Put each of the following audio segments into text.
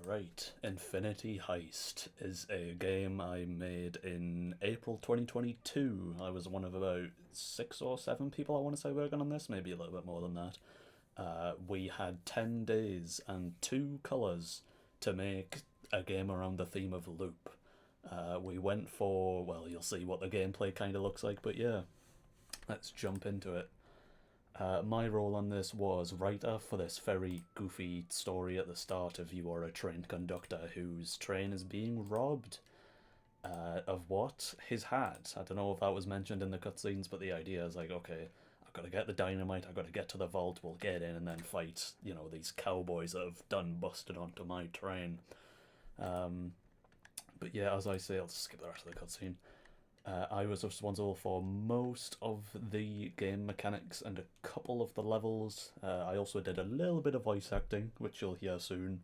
Right, Infinity Heist is a game I made in April 2022. I was one of about 6 or 7 people I want to say working on this, maybe a little bit more than that. We had 10 days and 2 colours to make a game around the theme of loop. We went for, well, you'll see what the gameplay kind of looks like, but yeah, let's jump into it. My role on this was writer for this very goofy story at the start of you are a train conductor whose train is being robbed. Of what? His hat. I don't know if that was mentioned in the cutscenes, but the idea is like, okay, I've got to get the dynamite, I've got to get to the vault, we'll get in and then fight, these cowboys that have done busted onto my train. But yeah, as I say, I'll skip the rest of the cutscene. I was responsible for most of the game mechanics and a couple of the levels. I also did a little bit of voice acting, which you'll hear soon,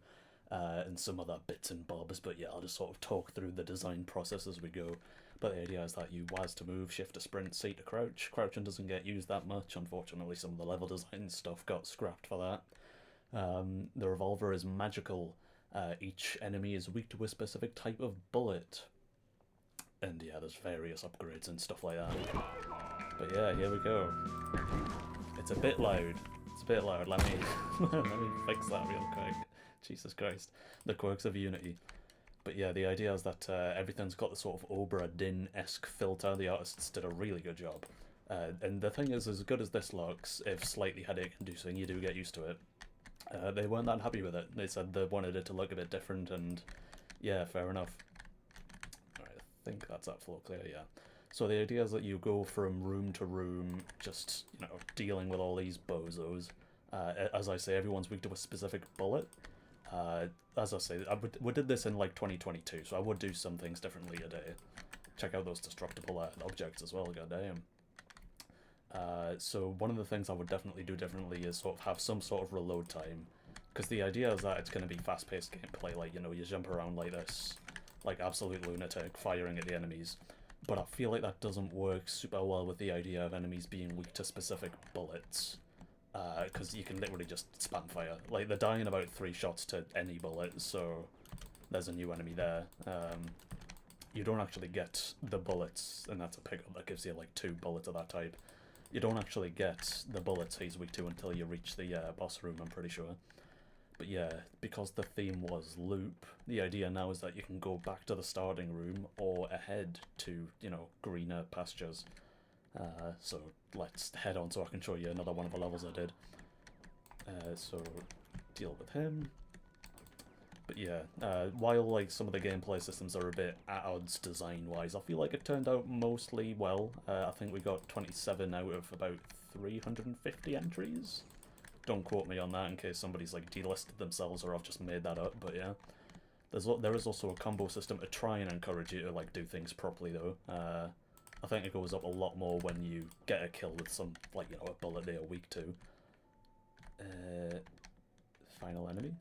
and some other bits and bobs, but yeah, I'll just sort of talk through the design process as we go. But the idea is that you WAS to move, shift to sprint, C to crouch. Crouching doesn't get used that much, unfortunately some of the level design stuff got scrapped for that. The revolver is magical. Each enemy is weak to a specific type of bullet. And yeah, there's various upgrades and stuff like that. But yeah, here we go. It's a bit loud. It's a bit loud. Let me let me fix that real quick. Jesus Christ. The quirks of Unity. But yeah, the idea is that everything's got the sort of Obra Dinn-esque filter. The artists did a really good job. And the thing is, as good as this looks, if slightly headache-inducing, you do get used to it. They weren't that happy with it. They said they wanted it to look a bit different, and yeah, fair enough. I think that's that floor clear, yeah. So the idea is that you go from room to room, just, dealing with all these bozos. As I say, everyone's weak to a specific bullet. As I say, we did this in like 2022, so I would do some things differently today. Check out those destructible objects as well, goddamn. So one of the things I would definitely do differently is sort of have some sort of reload time. Because the idea is that it's going to be fast-paced gameplay, like, you jump around like this, like absolute lunatic, firing at the enemies. But I feel like that doesn't work super well with the idea of enemies being weak to specific bullets. Because you can literally just spam fire. Like, they're dying about 3 shots to any bullet, so there's a new enemy there. You don't actually get the bullets, and that's a pickup that gives you like 2 bullets of that type. You don't actually get the bullets he's weak to until you reach the boss room, I'm pretty sure. But yeah, because the theme was loop, the idea now is that you can go back to the starting room or ahead to, greener pastures. So let's head on so I can show you another one of the levels I did. So deal with him. But yeah, while like some of the gameplay systems are a bit at odds design-wise, I feel like it turned out mostly well. I think we got 27 out of about 350 entries. Don't quote me on that in case somebody's like delisted themselves or I've just made that up, but yeah. There is also a combo system to try and encourage you to like do things properly though. I think it goes up a lot more when you get a kill with some, like, a bullet they are weak to. Final enemy?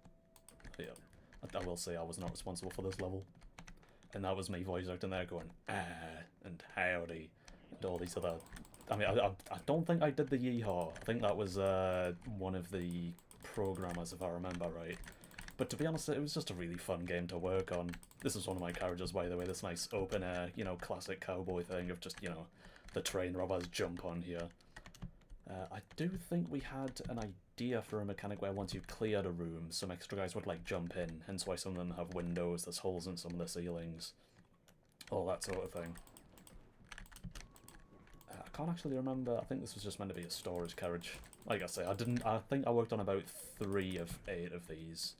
Oh, yeah. I will say I was not responsible for this level. And that was me voice acting there going, ah, and howdy, and all these other... I mean, I don't think I did the yeehaw. I think that was one of the programmers, if I remember right. But to be honest, it was just a really fun game to work on. This is one of my characters, by the way, this nice open air, classic cowboy thing of just, the train robbers jump on here. I do think we had an idea for a mechanic where once you cleared a room, some extra guys would, like, jump in, hence why some of them have windows, there's holes in some of the ceilings, all that sort of thing. I can't actually remember. I think this was just meant to be a storage carriage. Like I say, I think I worked on about 3 of 8 of these.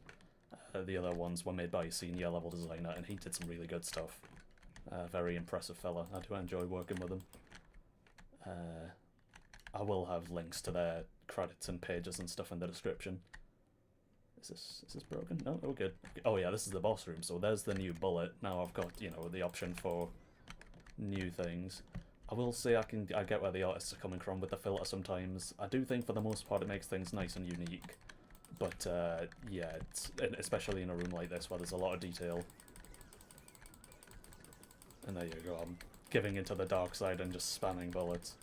The other ones were made by a senior level designer, and he did some really good stuff. Very impressive fella. I do enjoy working with him. I will have links to their credits and pages and stuff in the description. Is this broken? No, we're good. Oh yeah, this is the boss room, so there's the new bullet. Now I've got, the option for new things. I will say I get where the artists are coming from with the filter sometimes. I do think for the most part it makes things nice and unique. But yeah, especially in a room like this where there's a lot of detail. And there you go, I'm giving into the dark side and just spamming bullets.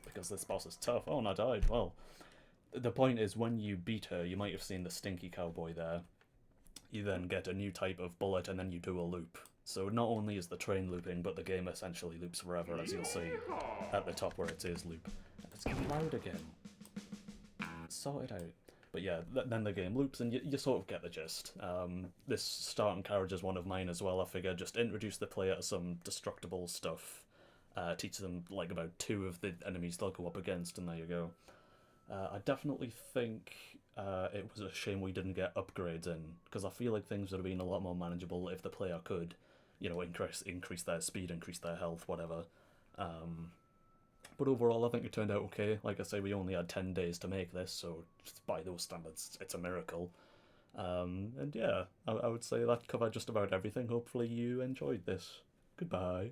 Because this boss is tough. Oh, and I died. Well, the point is when you beat her, you might have seen the stinky cowboy there. you then get a new type of bullet and then you do a loop. So not only is the train looping, but the game essentially loops forever, as you'll see at the top where it says loop. And it's getting loud again. Sort it out. But yeah, then the game loops and you sort of get the gist. This starting carriage is one of mine as well. I figure just introduce the player to some destructible stuff, teach them like about 2 of the enemies they'll go up against, and there you go. I definitely think it was a shame we didn't get upgrades in, because I feel like things would have been a lot more manageable if the player could, you know, increase their speed, increase their health, whatever. But overall, I think it turned out okay. Like I say, we only had 10 days to make this, so just by those standards, it's a miracle. And yeah, I would say that covered just about everything. Hopefully you enjoyed this. Goodbye.